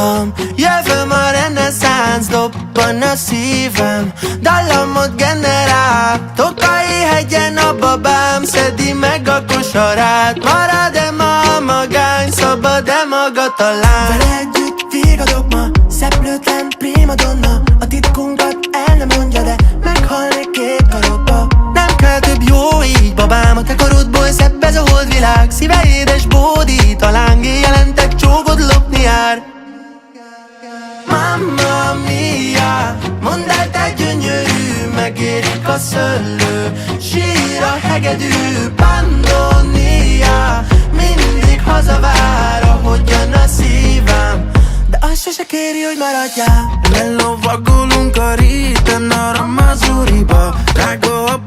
tudom, jövőm a reneszánsz, dobban a szívem, dallamot generál. Tokai hegyen a babám szedi meg a kosarát. Marad-e ma a magány, szabad-e maga talán? Vele együtt vigadok ma, szeplőtlen primadonna. A titkunkat el nem mondja, de meghalnék két karokba. Nem kell több jó így, babám, a te korodból szebb ez a holdvilág. Szíve édes bódít, a lángé jelentek, csókod lopni jár. Mamma mia, mondd el te gyönyörű, megérik a szöllő, sír a hegedű. Pannonia, mindig hazavár, ahogyan a szívem, de azt sose kéri, hogy maradjál. Lelovagolunk a réten, arra Mazuriba. Drága a